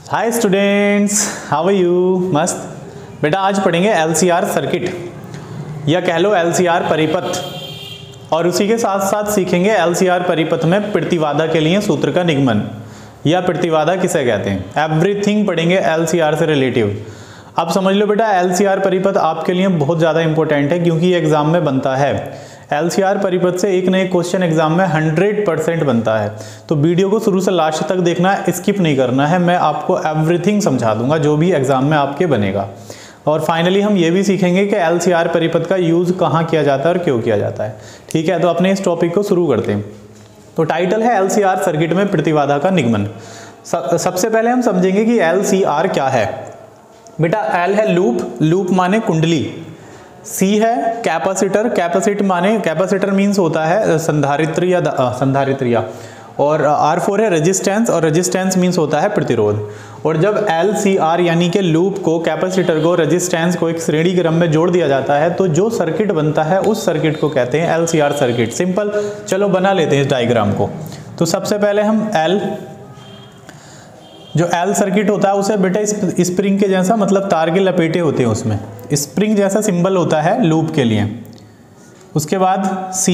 Hi students, how are you? मस्त बेटा, आज पढ़ेंगे एलसीआर सर्किट या कह लो एलसीआर परिपथ, और उसी के साथ साथ सीखेंगे एलसीआर परिपथ में प्रतिबाधा के लिए सूत्र का निगमन या प्रतिबाधा किसे कहते हैं। एवरीथिंग पढ़ेंगे एलसीआर से रिलेटिव। अब समझ लो बेटा, एलसीआर परिपथ आपके लिए बहुत ज़्यादा इंपॉर्टेंट है क्योंकि ये एग्जाम में बनता है। एलसीआर परिपथ से एक न एक क्वेश्चन एग्जाम में 100% बनता है, तो वीडियो को शुरू से लास्ट तक देखना है, स्किप नहीं करना है। मैं आपको एवरीथिंग समझा दूंगा जो भी एग्जाम में आपके बनेगा। और फाइनली हम ये भी सीखेंगे कि एलसीआर परिपथ का यूज कहाँ किया जाता है और क्यों किया जाता है। ठीक है, तो अपने इस टॉपिक को शुरू करते हैं। तो टाइटल है एलसीआर सर्किट में प्रतिबाधा का निगमन। सबसे पहले हम समझेंगे कि एलसीआर क्या है। बेटा, एल है लूप, लूप माने कुंडली। सी है कैपेसिटर, कैपेसिटर मीन्स होता है संधारित्र, और R4 है रेजिस्टेंस, और रेजिस्टेंस मीन्स होता है प्रतिरोध। और जब LCR यानी कि लूप को, कैपेसिटर को, रेजिस्टेंस को एक श्रेणी क्रम में जोड़ दिया जाता है तो जो सर्किट बनता है उस सर्किट को कहते हैं LCR सर्किट। सिंपल, चलो बना लेते हैं इस डायग्राम को। तो सबसे पहले हम जो L सर्किट होता है उसे बेटा स्प्रिंग के जैसा, मतलब तार के लपेटे होते हैं उसमें, स्प्रिंग जैसा सिंबल होता है लूप के लिए। उसके बाद C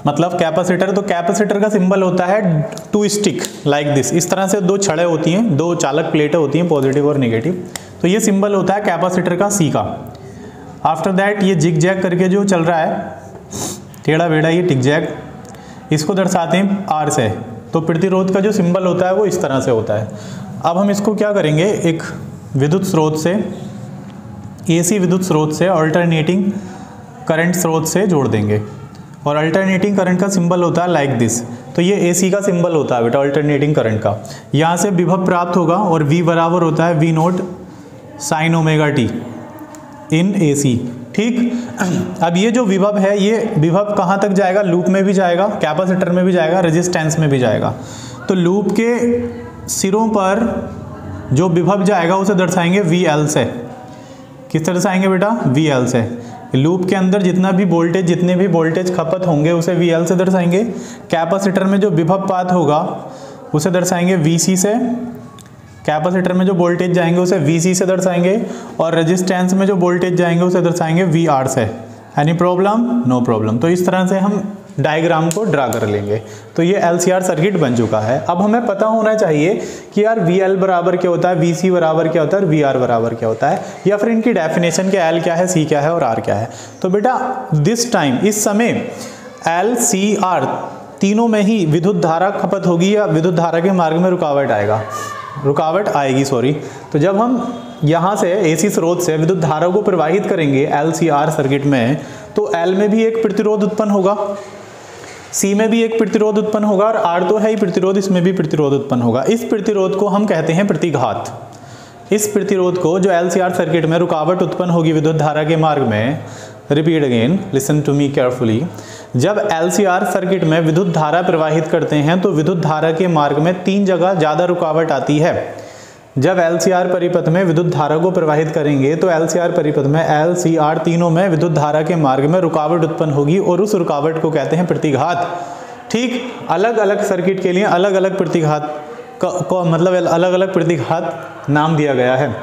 मतलब कैपेसिटर, तो कैपेसिटर का सिंबल होता है टू स्टिक लाइक दिस। इस तरह से दो छड़ें होती हैं, दो चालक प्लेटें होती हैं, पॉजिटिव और नेगेटिव। तो ये सिंबल होता है कैपेसिटर का C का। आफ्टर दैट ये जिग जैग करके जो चल रहा है, टेढ़ा बेड़ा, ये टिक जैग, इसको दर्शाते हैं R से। तो प्रतिरोध का जो सिंबल होता है वो इस तरह से होता है। अब हम इसको क्या करेंगे, एक विद्युत स्रोत से, AC विद्युत स्रोत से अल्टरनेटिंग करंट स्रोत से जोड़ देंगे, और अल्टरनेटिंग करंट का सिंबल होता है लाइक दिस। तो ये AC का सिंबल होता है बेटा अल्टरनेटिंग करंट का। यहाँ से विभव प्राप्त होगा और V बराबर होता है V0 sin ओमेगा t इन AC। ठीक, अब ये जो विभव है, ये विभव कहाँ तक जाएगा? लूप में भी जाएगा, कैपेसिटर में भी जाएगा, रेजिस्टेंस में भी जाएगा। तो लूप के सिरों पर जो विभव जाएगा उसे दर्शाएंगे VL से। किस तरह दर्शाएंगे बेटा? VL से। लूप के अंदर जितने भी वोल्टेज खपत होंगे उसे VL से दर्शाएंगे। कैपेसिटर में जो विभव पात होगा उसे दर्शाएंगे VC से। कैपेसिटर में जो वोल्टेज जाएंगे उसे VC से दर्शाएंगे, और रेजिस्टेंस में जो वोल्टेज जाएंगे उसे दर्शाएंगे VR से। Any problem? No problem. तो इस तरह से हम डायग्राम को ड्रा कर लेंगे। तो ये LCR सर्किट बन चुका है। अब हमें पता होना चाहिए कि यार VL बराबर क्या होता है, VC बराबर क्या होता है, और VR बराबर क्या होता है, या फिर इनकी डेफिनेशन के L क्या है, C क्या है और R क्या है। तो बेटा दिस टाइम, इस समय LCR तीनों में ही विद्युत धारा खपत होगी या विद्युत धारा के मार्ग में रुकावट आएगी। तो जब हम यहाँ से AC स्रोत से विद्युत धारा को प्रवाहित करेंगे LCR सर्किट में, तो L में भी एक प्रतिरोध उत्पन्न होगा, C में भी एक प्रतिरोध उत्पन्न होगा, और R तो है ही प्रतिरोध, इसमें भी प्रतिरोध उत्पन्न होगा। इस प्रतिरोध को हम कहते हैं प्रतिघात। इस प्रतिरोध को, जो LCR सर्किट में रुकावट उत्पन्न होगी विद्युत धारा के मार्ग में, repeat again, listen to me carefully. जब LCR सर्किट में विद्युत धारा प्रवाहित करते हैं तो विद्युत धारा के मार्ग में 3 जगह ज़्यादा रुकावट आती है। जब LCR परिपथ में विद्युत धारा को प्रवाहित करेंगे तो LCR परिपथ में LCR तीनों में विद्युत धारा के मार्ग में रुकावट उत्पन्न होगी, और उस रुकावट को कहते हैं प्रतिघात। ठीक, अलग अलग सर्किट के लिए अलग अलग प्रतिघात को मतलब अलग अलग प्रतिघात नाम दिया गया है।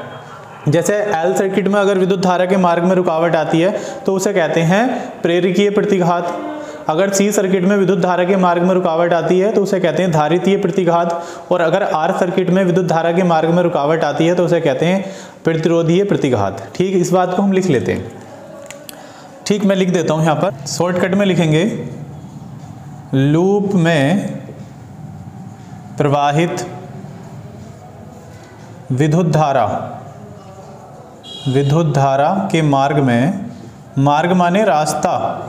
जैसे L सर्किट में अगर विद्युत धारा के मार्ग में रुकावट आती है तो उसे कहते हैं प्रेरकीय प्रतिघात। अगर C सर्किट में विद्युत धारा के मार्ग में रुकावट आती है तो उसे कहते हैं धारितीय प्रतिघात। और अगर R सर्किट में विद्युत धारा के मार्ग में रुकावट आती है तो उसे कहते हैं प्रतिरोधीय प्रतिघात। ठीक, इस बात को हम लिख लेते हैं। ठीक, मैं लिख देता हूँ यहाँ पर, शॉर्टकट में लिखेंगे, लूप में प्रवाहित विद्युत धारा के मार्ग में, मार्ग माने रास्ता,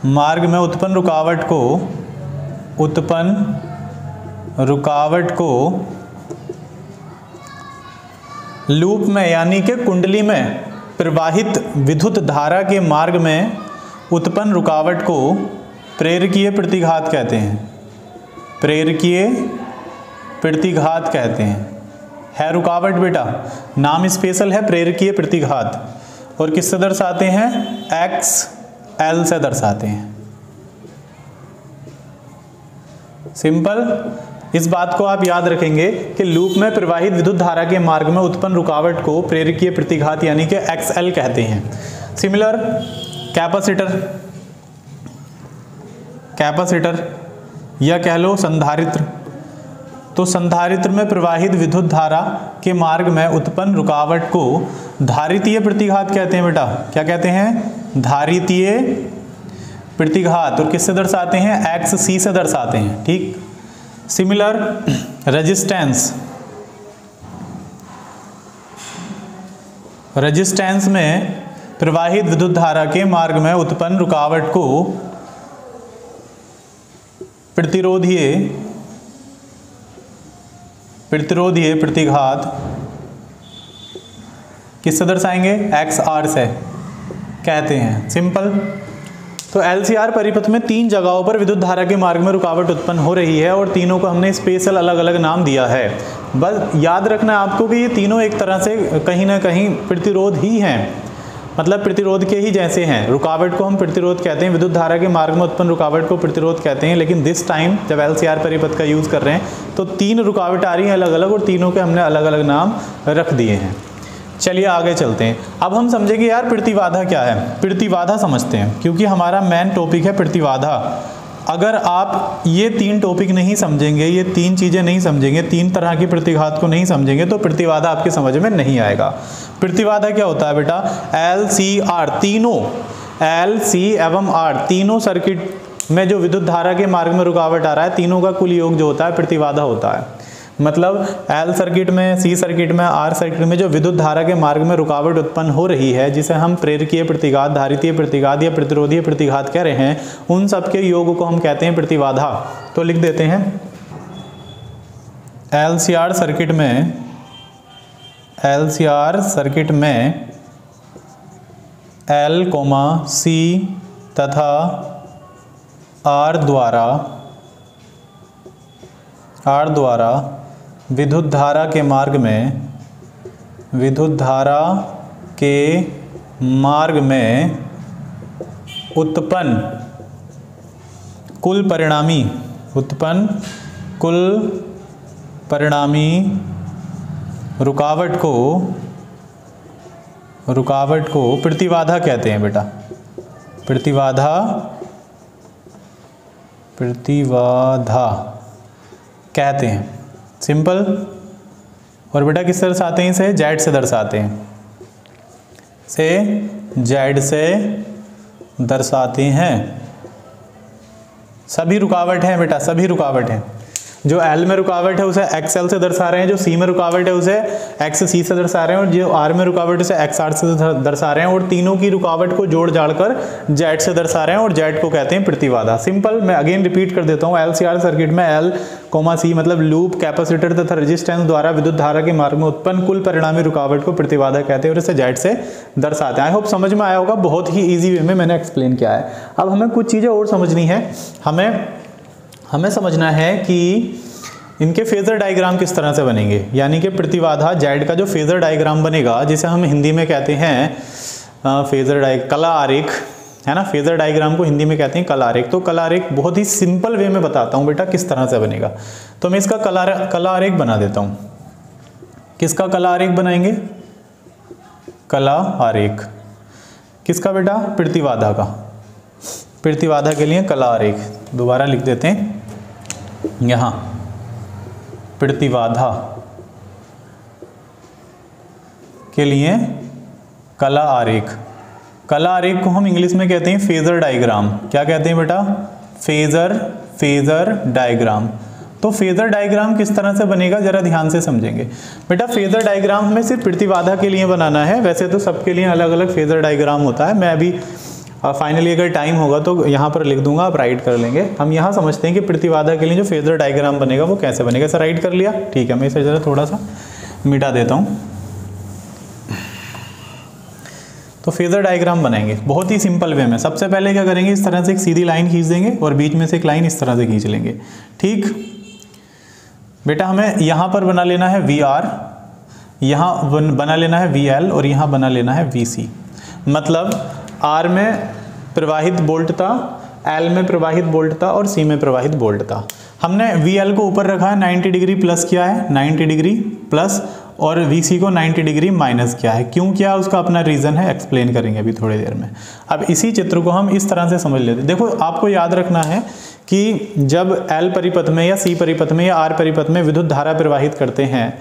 मार्ग में उत्पन्न रुकावट को लूप में यानी कि कुंडली में प्रवाहित विद्युत धारा के मार्ग में उत्पन्न रुकावट को प्रेरकीय प्रतिघात कहते हैं। प्रेरकीय प्रतिघात कहते हैं। है रुकावट बेटा, नाम स्पेशल है प्रेरकीय प्रतिघात, और किससे दर्शाते हैं? XL से दर्शाते हैं। सिंपल। इस बात को आप याद रखेंगे कि लूप में प्रवाहित विद्युत धारा के मार्ग में उत्पन्न रुकावट को प्रेरकीय प्रतिघात यानी कि XL कहते हैं। सिमिलर कैपेसिटर या कह लो संधारित्र, तो संधारित्र में प्रवाहित विद्युत धारा के मार्ग में उत्पन्न रुकावट को धारितीय प्रतिघात कहते हैं बेटा। क्या कहते हैं? धारितीय प्रतिघात। और किससे दर्शाते हैं? XC से दर्शाते हैं। ठीक। सिमिलर रेजिस्टेंस में प्रवाहित विद्युत धारा के मार्ग में उत्पन्न रुकावट को प्रतिरोधीय प्रतिघात किससे दर्शाएंगे? XR से कहते हैं। सिंपल। तो LCR परिपथ में 3 जगहों पर विद्युत धारा के मार्ग में रुकावट उत्पन्न हो रही है और तीनों को हमने स्पेशल अलग अलग नाम दिया है। बस याद रखना है आपको कि ये तीनों एक तरह से कहीं ना कहीं प्रतिरोध ही हैं, मतलब प्रतिरोध के ही जैसे हैं। रुकावट को हम प्रतिरोध कहते हैं, विद्युत धारा के मार्ग में उत्पन्न रुकावट को प्रतिरोध कहते हैं। लेकिन दिस टाइम जब LCR परिपथ का यूज़ कर रहे हैं तो 3 रुकावट आ रही हैं अलग अलग, और तीनों के हमने अलग अलग नाम रख दिए हैं। चलिए आगे चलते हैं। अब हम समझेंगे यार प्रतिबाधा क्या है। प्रतिबाधा समझते हैं, क्योंकि हमारा मेन टॉपिक है प्रतिबाधा। अगर आप ये 3 टॉपिक नहीं समझेंगे, ये 3 चीज़ें नहीं समझेंगे, 3 तरह की प्रतिघात को नहीं समझेंगे, तो प्रतिबाधा आपकी समझ में नहीं आएगा। प्रतिबाधा क्या होता है बेटा? LCR, तीनों LC एवं R, तीनों सर्किट में जो विद्युत धारा के मार्ग में रुकावट आ रहा है, तीनों का कुल योग जो होता है प्रतिबाधा होता है। मतलब L सर्किट में, C सर्किट में, R सर्किट में जो विद्युत धारा के मार्ग में रुकावट उत्पन्न हो रही है, जिसे हम प्रेरकीय प्रतिघात, धारितीय प्रतिघात या प्रतिरोधीय प्रतिघात कह रहे हैं, उन सब के योग को हम कहते हैं प्रतिबाधा। तो लिख देते हैं LCR सर्किट में L, C तथा R द्वारा विद्युत धारा के मार्ग में उत्पन्न कुल परिणामी रुकावट को प्रतिबाधा कहते हैं बेटा। प्रतिबाधा कहते हैं। सिंपल। और बेटा किस तरह से आते हैं? इसे जेड से दर्शाते हैं, दर्शाते हैं। सभी रुकावट हैं बेटा, सभी रुकावट हैं। जो L में रुकावट है उसे XL से दर्शा रहे हैं, जो C में रुकावट है उसे XC से दर्शा रहे हैं, और जो R में रुकावट है उसे XR से दर्शा रहे हैं, और तीनों की रुकावट को जोड़ जाड़ कर Z से दर्शा रहे हैं, और Z को कहते हैं प्रतिबाधा। सिंपल। मैं अगेन रिपीट कर देता हूँ। LCR सर्किट में L, C मतलब लूप, कैपेसिटर तथा रेजिस्टेंस द्वारा विद्युत धारा के मार्ग में उत्पन्न कुल परिणामी रुकावट को प्रतिबाधा कहते हैं, और इसे Z से दर्शाते हैं। आई होप समझ में आया होगा। बहुत ही ईजी वे में मैंने एक्सप्लेन किया है। अब हमें कुछ चीज़ें और समझनी है। हमें समझना है कि इनके फेजर डायग्राम किस तरह से बनेंगे, यानी कि प्रतिबाधा Z का जो फेजर डायग्राम बनेगा, जिसे हम हिंदी में कहते हैं कला आरेख, है ना। फेजर डायग्राम को हिंदी में कहते हैं कला आरेख। तो कला आरेख बहुत ही सिंपल वे में बताता हूँ बेटा किस तरह से बनेगा। तो मैं इसका कला आरेख बना देता हूँ। किसका कला आरेख बनाएंगे? कला आरेख किसका बेटा? प्रतिबाधा का। प्रतिबाधा के लिए कला आरेख दोबारा लिख देते हैं यहाँ। प्रतिबाधा के लिए कला आरेख। कला आरेख को हम इंग्लिश में कहते हैं फेजर डायग्राम। क्या कहते हैं बेटा? Phasor diagram. तो फेजर डायग्राम किस तरह से बनेगा जरा ध्यान से समझेंगे बेटा। फेजर डायग्राम हमें सिर्फ प्रतिबाधा के लिए बनाना है, वैसे तो सबके लिए अलग अलग फेजर डायग्राम होता है। मैं अभी फाइनली अगर टाइम होगा तो यहाँ पर लिख दूंगा, आप राइट कर लेंगे। हम यहाँ समझते हैं कि प्रतिबाधा के लिए जो फेजर डायग्राम बनेगा वो कैसे बनेगा। सर राइट कर लिया, ठीक है। मैं इसे जरा थोड़ा सा मिटा देता हूँ। तो फेजर डायग्राम बनाएंगे बहुत ही सिंपल वे में। सबसे पहले क्या करेंगे, इस तरह से एक सीधी लाइन खींच देंगे और बीच में से एक लाइन इस तरह से खींच लेंगे। ठीक बेटा, हमें यहाँ पर बना लेना है VR, यहाँ बना लेना है VL और यहाँ बना लेना है VC। मतलब R में प्रवाहित वोल्ट था, L में प्रवाहित वोल्ट था और C में प्रवाहित वोल्ट था। हमने VL को ऊपर रखा है, 90 डिग्री प्लस किया है, 90 डिग्री प्लस, और VC को 90 डिग्री माइनस किया है। क्यों किया उसका अपना रीज़न है, एक्सप्लेन करेंगे अभी थोड़ी देर में। अब इसी चित्र को हम इस तरह से समझ लेते हैं। देखो आपको याद रखना है कि जब L परिपथ में या C परिपथ में या R परिपथ में विद्युत धारा प्रवाहित करते हैं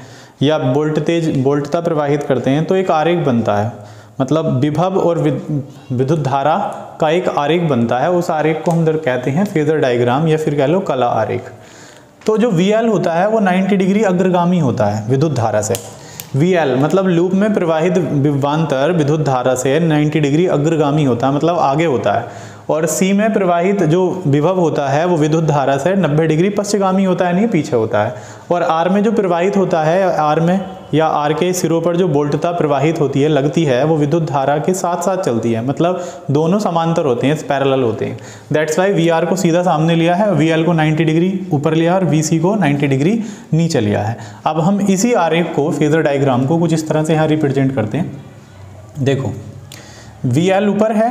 या वोल्टता प्रवाहित करते हैं तो एक आरेख बनता है, मतलब विभव और विद्युत धारा का एक आरेख बनता है। उस आरेख को हम कहते हैं फेजर डायग्राम या फिर कह लो कला आरेख। तो जो VL होता है वो 90 डिग्री अग्रगामी होता है विद्युत धारा से। VL मतलब लूप में प्रवाहित विभवांतर विद्युत धारा से 90 डिग्री अग्रगामी होता है, मतलब आगे होता है। और C में प्रवाहित जो विभव होता है वो विद्युत धारा से 90 डिग्री पश्चगामी होता है, नहीं पीछे होता है। और R में जो प्रवाहित होता है, R में या R के सिरों पर जो वोल्टता प्रवाहित होती है, लगती है, वो विद्युत धारा के साथ साथ चलती है, मतलब दोनों समांतर होते हैं, पैरेलल होते हैं। दैट्स वाई VR को सीधा सामने लिया है, VL को 90 डिग्री ऊपर लिया और VC को 90 डिग्री नीचे लिया है। अब हम इसी आरेख को, फेजर डायग्राम को कुछ इस तरह से यहाँ रिप्रेजेंट करते हैं। देखो VL ऊपर है,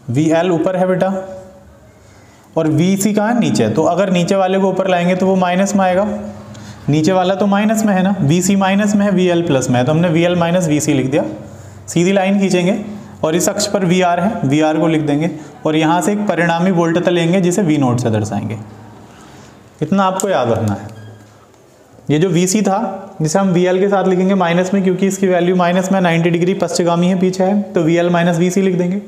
VL ऊपर है बेटा, और VC कहाँ है, नीचे। तो अगर नीचे वाले को ऊपर लाएंगे तो वो माइनस में आएगा, नीचे वाला तो माइनस में है ना, VC माइनस में है, VL प्लस में है, तो हमने VL माइनस VC लिख दिया। सीधी लाइन खींचेंगे और इस अक्ष पर VR है, VR को लिख देंगे और यहाँ से एक परिणामी वोल्टता लेंगे जिसे V0 से दर्शाएंगे। इतना आपको याद रखना है। ये जो VC था जिसे हम VL के साथ लिखेंगे माइनस में, क्योंकि इसकी वैल्यू माइनस में 90 डिग्री पश्चगामी है, पीछे है, तो VL माइनस VC लिख देंगे।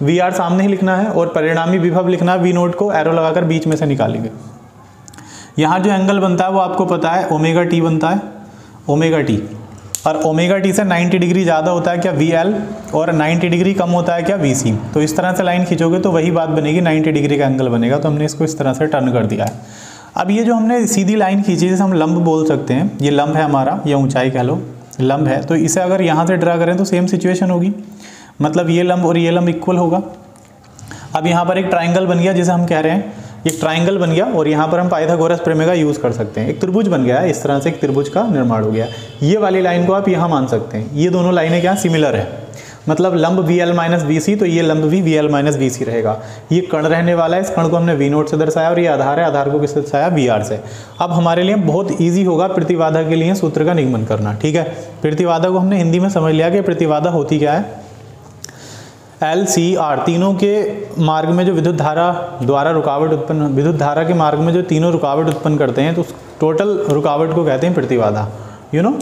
VR सामने ही लिखना है और परिणामी विभव लिखना है, V0 को एरो लगाकर बीच में से निकालेंगे। यहाँ जो एंगल बनता है वो आपको पता है ओमेगा टी बनता है, ओमेगा टी, और ओमेगा टी से 90 डिग्री ज़्यादा होता है क्या VL, और 90 डिग्री कम होता है क्या VC। तो इस तरह से लाइन खींचोगे तो वही बात बनेगी, 90 डिग्री का एंगल बनेगा। तो हमने इसको इस तरह से टर्न कर दिया है। अब ये जो हमने सीधी लाइन खींची, जैसे हम लंब बोल सकते हैं, ये लंब है हमारा, ये ऊंचाई कह लो लंब है, तो इसे अगर यहाँ से ड्रा करें तो सेम सिचुएशन होगी, मतलब ये लंब और ये लंब इक्वल होगा। अब यहाँ पर एक ट्राइंगल बन गया, जिसे हम कह रहे हैं एक ट्राइंगल बन गया, और यहाँ पर हम पाइथागोरस प्रमेय का यूज़ कर सकते हैं। एक त्रिभुज बन गया है, इस तरह से एक त्रिभुज का निर्माण हो गया। ये वाली लाइन को आप यहाँ मान सकते हैं, ये दोनों लाइनें क्या सिमिलर है, मतलब लंब VL माइनस VC, तो ये लंब भी VL माइनस VC रहेगा। ये कण रहने वाला है, इस कण को हमने V0 से दर्शाया, और ये आधार है, आधार को किससे दर्शाया, VR से। अब हमारे लिए बहुत ईजी होगा प्रतिबाधा के लिए सूत्र का निगमन करना, ठीक है। प्रतिबाधा को हमने हिंदी में समझ लिया कि प्रतिबाधा होती क्या है, L C R, तीनों के मार्ग में जो विद्युत धारा द्वारा रुकावट उत्पन्न, विद्युत धारा के मार्ग में जो तीनों रुकावट उत्पन्न करते हैं, तो उस टोटल रुकावट को कहते हैं प्रतिबाधा, यू नो।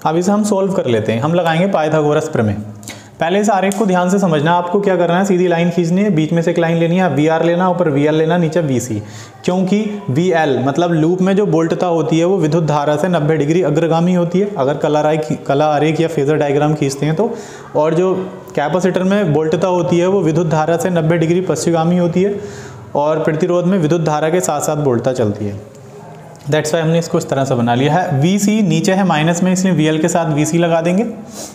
अब इसे हम सोल्व कर लेते हैं, हम लगाएंगे पाइथागोरस प्रमेय। पहले इस आरेख को ध्यान से समझना, आपको क्या करना है, सीधी लाइन खींचनी है, बीच में से एक लाइन लेनी है, VR लेना, ऊपर VL लेना, नीचे VC। क्योंकि VL मतलब लूप में जो वोल्टता होती है वो विद्युत धारा से 90 डिग्री अग्रगामी होती है, अगर कला आरेख या फेजर डायग्राम खींचते हैं तो। और जो कैपेसिटर में वोल्टता होती है वो विद्युत धारा से 90 डिग्री पश्चगामी होती है, और प्रतिरोध में विद्युत धारा के साथ साथ वोल्टता चलती है। दैट्स वाई हमने इसको इस तरह से बना लिया है। VC नीचे है माइनस में, इसलिए VL के साथ VC लगा देंगे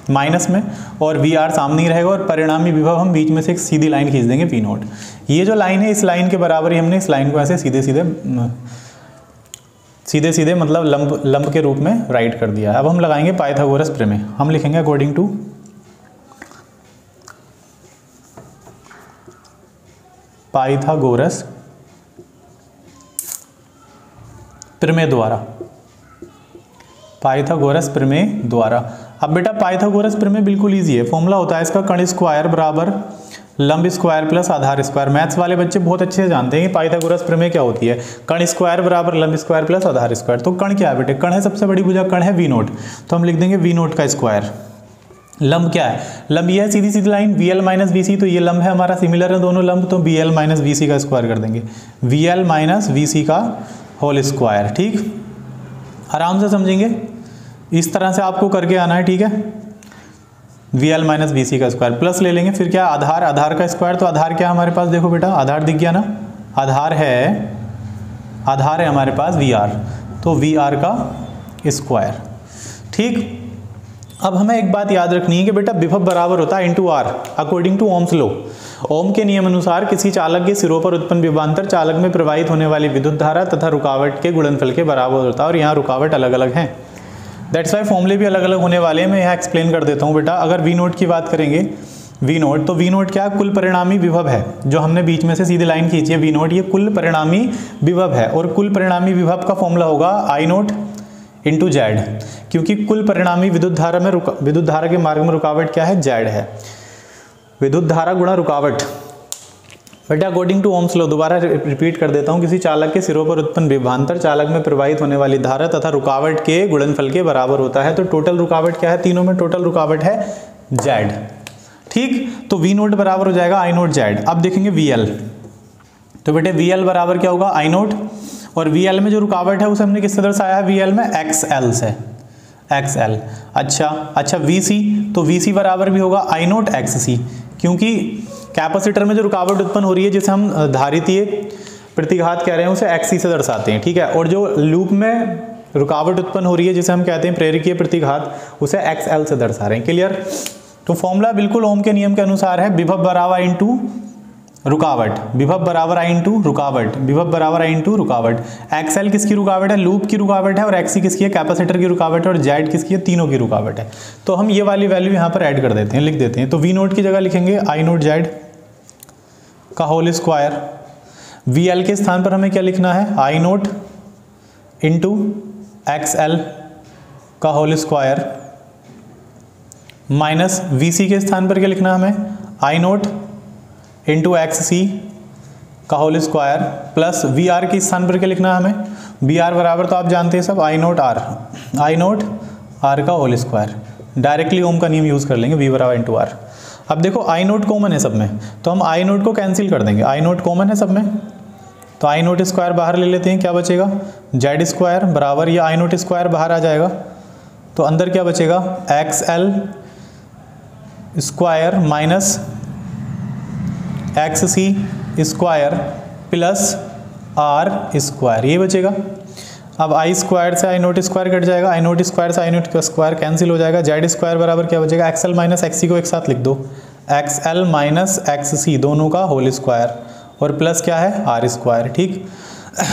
माइनस में, और VR सामने ही रहेगा, और परिणामी विभव हम बीच में से एक सीधी लाइन खींच देंगे V0। ये जो लाइन है इस लाइन के बराबर ही हमने इस लाइन को ऐसे सीधे सीधे मतलब लंब के रूप में राइट कर दिया है। अब हम लगाएंगे पाइथागोरस प्रमेय। हम लिखेंगे अकॉर्डिंग टू पाइथागोरस प्रमेय द्वारा, पाइथागोरस प्रमेय द्वारा। अब बेटा पाइथागोरस प्रमेय बिल्कुल इजी है, फॉर्मूला होता है इसका कण स्क्वायर बराबर लंब स्क्वायर प्लस आधार स्क्वायर। मैथ्स वाले बच्चे बहुत अच्छे से जानते हैं कि पाइथागोरस प्रमेय क्या होती है, कण स्क्वायर बराबर लंब स्क्वायर प्लस आधार स्क्वायर। तो कण क्या है बेटे, कण है सबसे बड़ी भुजा, कण है V0, तो हम लिख देंगे V0 का स्क्वायर। लंब क्या है, लंब ये है सीधी सीधी लाइन VL माइनस VC, तो ये लंब है हमारा, सिमिलर है दोनों लंब, तो VL माइनस VC का स्क्वायर कर देंगे, VL माइनस VC का होल स्क्वायर। ठीक, आराम से समझेंगे, इस तरह से आपको करके आना है, ठीक है। VL माइनस VC का स्क्वायर प्लस ले लेंगे, फिर क्या आधार, आधार का स्क्वायर। तो आधार क्या है हमारे पास, देखो बेटा आधार दिख गया ना, आधार है हमारे पास VR, तो VR का स्क्वायर। ठीक, अब हमें एक बात याद रखनी है कि बेटा विभव बराबर होता है into R according to Ohm's law. Ohm के नियम अनुसार किसी चालक के सिरों पर उत्पन्न विभवांतर चालक में प्रवाहित होने वाली विद्युत धारा तथा रुकावट के गुणनफल के बराबर होता है, और यहाँ रुकावट अलग अलग हैं। दैट्स वाई फॉर्मूले भी अलग अलग होने वाले हैं। मैं यहाँ एक्सप्लेन कर देता हूँ बेटा। अगर V0 की बात करेंगे, वी नोट, तो वी नोट क्या है? कुल परिणामी विभव है, जो हमने बीच में से सीधी लाइन खींची है वी नोट, ये कुल परिणामी विभव है। और कुल परिणामी विभव का फॉर्मूला होगा आई नोट इंटू जेड, क्योंकि कुल परिणामी विद्युत धारा में विद्युत धारा के मार्ग में रुकावट क्या है? जेड है। विद्युत धारा गुणा रुकावट बेटा अकॉर्डिंग टू ओम्स लॉ, दोबारा रिपीट कर देता हूं, किसी चालक के सिरों पर उत्पन्न विभवांतर चालक में प्रवाहित होने वाली धारा तथा रुकावट के गुणनफल के बराबर होता है। तो टोटल रुकावट क्या है? तीनों में टोटल रुकावट है जेड। ठीक, तो वी नोट बराबर हो जाएगा आई नोट जेड। अब देखेंगे वी एल, तो बेटे वी एल बराबर क्या होगा? आई नोट, और वी एल में जो रुकावट है उसे हमने किससे दर्शाया है? वी एल में एक्स एल से, एक्स एल। अच्छा वी सी, तो वी सी बराबर भी होगा आई नोट एक्स सी, क्योंकि कैपेसिटर में जो रुकावट उत्पन्न हो रही है जिसे हम धारितीय प्रतिघात कह रहे हैं उसे एक्स सी से दर्शाते हैं, ठीक है। और जो लूप में रुकावट उत्पन्न हो रही है जिसे हम कहते हैं प्रेरकीय प्रतिघात, उसे एक्स एल से दर्शा रहे हैं। क्लियर? तो फॉर्मूला बिल्कुल ओम के नियम के अनुसार है, विभव बराबर इंटू रुकावट, विभव बराबर आई इंटू रुकावट, विभव बराबर आई इंटू रुकावट। एक्स एल किसकी रुकावट है? लूप की रुकावट है। और एक्स सी किसकी है? कैपेसिटर की रुकावट है। और जेड किसकी है? तीनों की रुकावट है। तो हम ये वाली वैल्यू यहाँ पर ऐड कर देते हैं, लिख देते हैं। तो वी नोट की जगह लिखेंगे आई नोट जेड का होल स्क्वायर। वी एल के स्थान पर हमें क्या लिखना है? I naught into X L का whole square, minus V C के स्थान पर क्या लिखना है हमें? I naught into X C का whole square, plus V R के स्थान पर क्या लिखना है हमें? वी आर बराबर तो आप जानते हैं सब I naught R, I naught R का होल स्क्वायर। डायरेक्टली ओम का नियम यूज कर लेंगे, वी बराबर इंटू आर। अब देखो आई नोट कॉमन है सब में, तो हम आई नोट को कैंसिल कर देंगे। आई नोट कॉमन है सब में, तो आई नोट स्क्वायर बाहर ले लेते हैं, क्या बचेगा? जेड स्क्वायर बराबर, या आई नोट स्क्वायर बाहर आ जाएगा, तो अंदर क्या बचेगा? X L square minus X C square plus R square, ये बचेगा। अब आई स्क्वायर से आई नोट स्क्वायर कट जाएगा, आई नोट स्क्वायर से आई नोट का स्क्वायर कैंसिल हो जाएगा। जेड स्क्वायर बराबर क्या बचेगा? X L minus X C को एक साथ लिख दो, X L minus X C दोनों का होल स्क्वायर, और प्लस क्या है? R square. ठीक,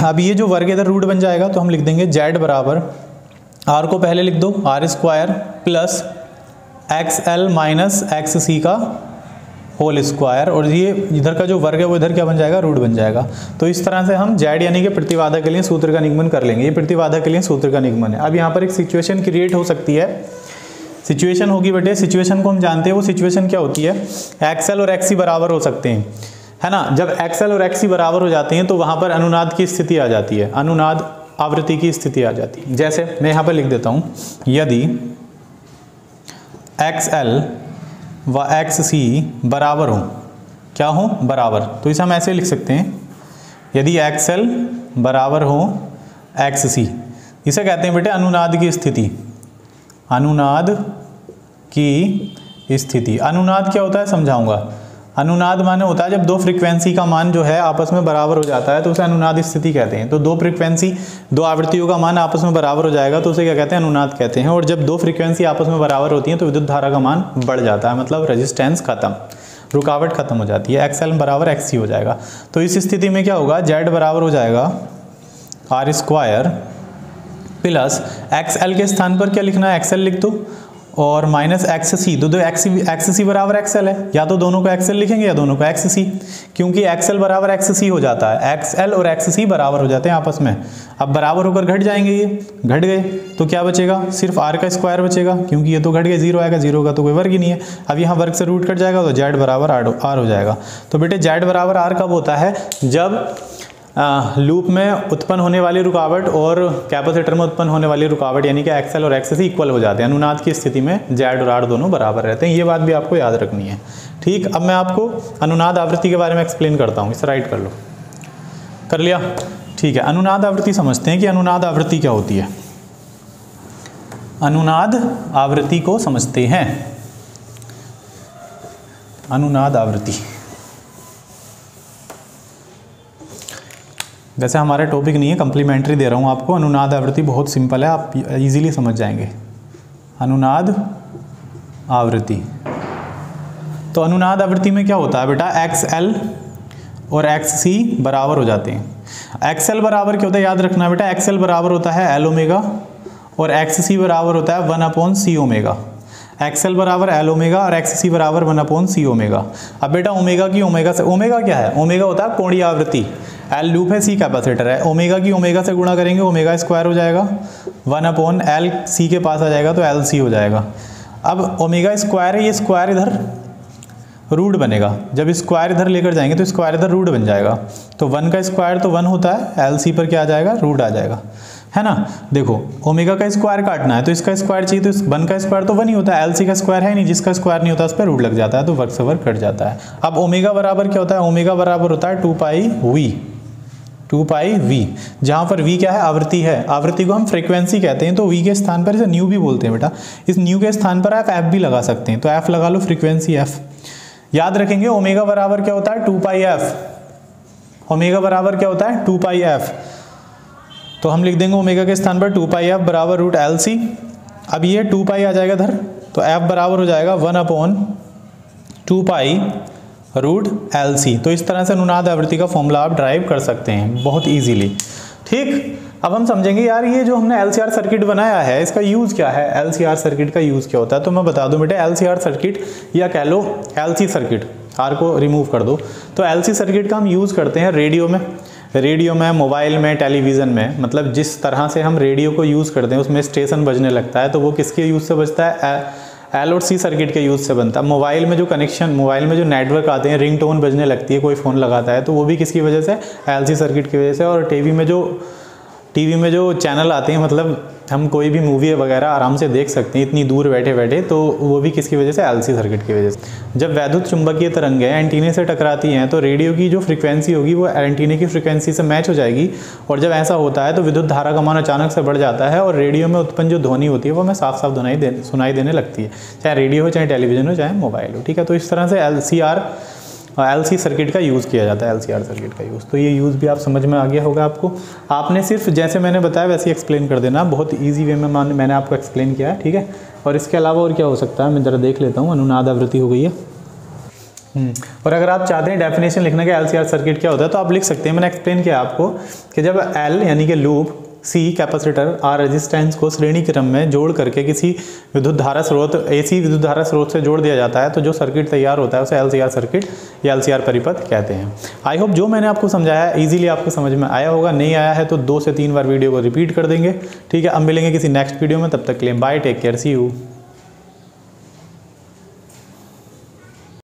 अब ये जो वर्ग इधर रूट बन जाएगा, तो हम लिख देंगे जेड बराबर, आर को पहले लिख दो R square plus X L minus X C का होल स्क्वायर, और ये इधर का जो वर्ग है वो इधर क्या बन जाएगा? रूट बन जाएगा। तो इस तरह से हम जेड यानी कि प्रतिबाधा के लिए सूत्र का निगमन कर लेंगे। ये प्रतिबाधा के लिए सूत्र का निगमन है। अब यहाँ पर एक सिचुएशन क्रिएट हो सकती है, सिचुएशन होगी बेटे, सिचुएशन को हम जानते हैं। वो सिचुएशन क्या होती है? एक्सएल और एक्सी बराबर हो सकते हैं, है ना। जब एक्सएल और एक्सी बराबर हो जाते हैं तो वहाँ पर अनुनाद की स्थिति आ जाती है, अनुनाद आवृत्ति की स्थिति आ जाती है। जैसे मैं यहाँ पर लिख देता हूँ, यदि एक्सएल व एक्स सी बराबर हो, क्या हो? बराबर, तो इसे हम ऐसे लिख सकते हैं, यदि एक्स एल बराबर हो एक्स सी, इसे कहते हैं बेटे अनुनाद की स्थिति। अनुनाद की स्थिति, अनुनाद क्या होता है समझाऊंगा। अनुनाद माने होता है जब दो फ्रीक्वेंसी का मान जो है आपस में बराबर हो जाता है तो उसे अनुनाद स्थिति कहते हैं। तो दो फ्रीक्वेंसी, दो आवृत्तियों का मान आपस में बराबर हो जाएगा तो उसे क्या कहते हैं? अनुनाद कहते हैं। और जब दो फ्रीक्वेंसी आपस में बराबर होती हैं तो विद्युत धारा का मान बढ़ जाता है, मतलब रेजिस्टेंस खत्म, रुकावट खत्म हो जाती है। एक्स एल बराबर एक्स सी हो जाएगा। तो इस स्थिति में क्या होगा? जेड बराबर हो जाएगा R square plus X L के स्थान पर क्या लिखना है? एक्स एल लिख दो, और माइनस एक्स सी, तो एक्स सी बराबर एक्स एल है, या तो दोनों को एक्स एल लिखेंगे या दोनों को एक्स सी, क्योंकि एक्स एल बराबर एक्स सी हो जाता है। एक्स एल और एक्स सी बराबर हो जाते हैं आपस में। अब बराबर होकर घट जाएंगे, ये घट गए तो क्या बचेगा? सिर्फ आर का स्क्वायर बचेगा, क्योंकि ये तो घट गए, जीरो आएगा, जीरो का तो कोई वर्ग ही नहीं है। अब यहाँ वर्ग से रूट कट जाएगा तो जेड बराबर आर हो जाएगा। तो बेटे जेड बराबर आर कब होता है? जब लूप में उत्पन्न होने वाली रुकावट और कैपेसिटर में उत्पन्न होने वाली रुकावट यानी कि एक्सएल और एक्स सी इक्वल हो जाते हैं। अनुनाद की स्थिति में जेड और आर दोनों बराबर रहते हैं। ये बात भी आपको याद रखनी है। ठीक, अब मैं आपको अनुनाद आवृत्ति के बारे में एक्सप्लेन करता हूँ। इसे राइट कर लो, कर लिया? ठीक है, अनुनाद आवृत्ति समझते हैं कि अनुनाद आवृत्ति क्या होती है। अनुनाद आवृत्ति को समझते हैं। अनुनाद आवृत्ति, वैसे हमारा टॉपिक नहीं है, कम्प्लीमेंट्री दे रहा हूँ आपको। अनुनाद आवृत्ति बहुत सिंपल है, आप इजीली समझ जाएंगे। अनुनाद आवृत्ति, तो अनुनाद आवृत्ति में क्या होता है बेटा? एक्स एल और एक्स सी बराबर हो जाते हैं। एक्स एल बराबर क्या होता है? याद रखना बेटा, एक्स एल बराबर होता है एल ओमेगा और एक्स सी बराबर होता है 1/c ओमेगा। एक्सएल बराबर एल ओमेगा और एक्स सी बराबर 1/c ओमेगा। अब बेटा ओमेगा की ओमेगा से, ओमेगा क्या है, ओमेगा होता है कोणीय आवृत्ति, एल लूप है, सी कैपेसिटर है, ओमेगा की ओमेगा से गुणा करेंगे ओमेगा स्क्वायर हो जाएगा, 1/एल सी के पास आ जाएगा तो एल सी हो जाएगा। अब ओमेगा स्क्वायर है, ये स्क्वायर इधर रूट बनेगा, जब स्क्वायर इधर लेकर जाएंगे तो स्क्वायर इधर रूट बन जाएगा, तो 1 का स्क्वायर तो 1 होता है, एल सी पर क्या आ जाएगा, रूट आ जाएगा, है ना। देखो ओमेगा का स्क्वायर काटना है तो इसका स्क्वायर चाहिए, तो 1 का स्क्वायर तो 1 ही होता है, एल सी का स्क्वायर है नहीं, जिसका स्क्वायर नहीं होता उस पर रूट लग जाता है, तो वर्ग से वर्ग कट जाता है। अब ओमेगा बराबर क्या होता है, ओमेगा बराबर होता है 2 पाई वी, जहाँ पर वी क्या है, आवृत्ति है, आवृत्ति को हम फ्रीक्वेंसी कहते हैं, तो वी के स्थान पर इसे न्यू भी बोलते हैं बेटा, इस न्यू के स्थान पर आप एफ भी लगा सकते हैं, तो एफ लगा लो, फ्रीक्वेंसी एफ। याद रखेंगे ओमेगा बराबर क्या होता है, 2 पाई एफ, ओमेगा बराबर क्या होता है, 2 पाई एफ, तो हम लिख देंगे ओमेगा के स्थान पर 2 पाई एफ बराबर रूट एल सी। अब ये 2 पाई आ जाएगा इधर, तो एफ बराबर हो जाएगा 1/2 पाई रूट एल सी। तो इस तरह से अनुनाद आवृत्ति का फॉर्मूला आप ड्राइव कर सकते हैं बहुत इजीली। ठीक, अब हम समझेंगे यार ये जो हमने एलसीआर सर्किट बनाया है इसका यूज़ क्या है, एलसीआर सर्किट का यूज़ क्या होता है, तो मैं बता दूं बेटे, एलसीआर सर्किट या कह लो एलसी सर्किट, आर को रिमूव कर दो, तो एलसी सर्किट का हम यूज़ करते हैं रेडियो में, मोबाइल में, टेलीविज़न में, मतलब जिस तरह से हम रेडियो को यूज़ करते हैं उसमें स्टेशन बजने लगता है, तो वो किसके यूज़ से बजता है, एल और सी सर्किट के यूज़ से बनता है। मोबाइल में जो कनेक्शन, मोबाइल में जो नेटवर्क आते हैं, रिंगटोन बजने लगती है, कोई फ़ोन लगाता है, तो वो भी किसकी वजह से, एलसी सर्किट की वजह से। और टीवी में जो चैनल आते हैं, मतलब हम कोई भी मूवी वगैरह आराम से देख सकते हैं इतनी दूर बैठे बैठे, तो वो भी किसकी वजह से, एलसी सर्किट की वजह से। जब वैद्युत चुंबकीय तरंगें एंटीने से टकराती हैं तो रेडियो की जो फ्रीक्वेंसी होगी वो एंटीने की फ्रीक्वेंसी से मैच हो जाएगी, और जब ऐसा होता है तो विद्युत धारा का मान अचानक से बढ़ जाता है और रेडियो में उत्पन्न जो ध्वनि होती है वो हमें साफ साफ सुनाई देने लगती है, चाहे रेडियो हो, चाहे टेलीविजन हो, चाहे मोबाइल हो। ठीक है, तो इस तरह से एलसी सर्किट का यूज़ किया जाता है, एलसीआर सर्किट का यूज़। तो ये यूज़ भी आप समझ में आ गया होगा आपको। आपने सिर्फ जैसे मैंने बताया वैसे ही एक्सप्लेन कर देना, बहुत इजी वे में मैंने आपको एक्सप्लेन किया है। ठीक है, और इसके अलावा और क्या हो सकता है, मैं ज़रा देख लेता हूँ। अनुनाद आवृत्ति हो गई है। और अगर आप चाहते हैं डेफिनेशन लिखने का एलसीआर सर्किट क्या होता है तो आप लिख सकते हैं, मैंने एक्सप्लेन किया आपको कि जब एल यानी कि loop, C capacitor, R resistance को श्रेणी क्रम में जोड़ करके किसी विद्युत धारा स्रोत, एसी विद्युत धारा स्रोत से जोड़ दिया जाता है, तो जो सर्किट तैयार होता है उसे एलसीआर सर्किट या एलसीआर परिपथ कहते हैं। आई होप जो मैंने आपको समझाया है इजीली आपको समझ में आया होगा। नहीं आया है तो 2 से 3 बार वीडियो को रिपीट कर देंगे। ठीक है, अब मिलेंगे किसी नेक्स्ट वीडियो में, तब तक के लिए bye, take care, see you.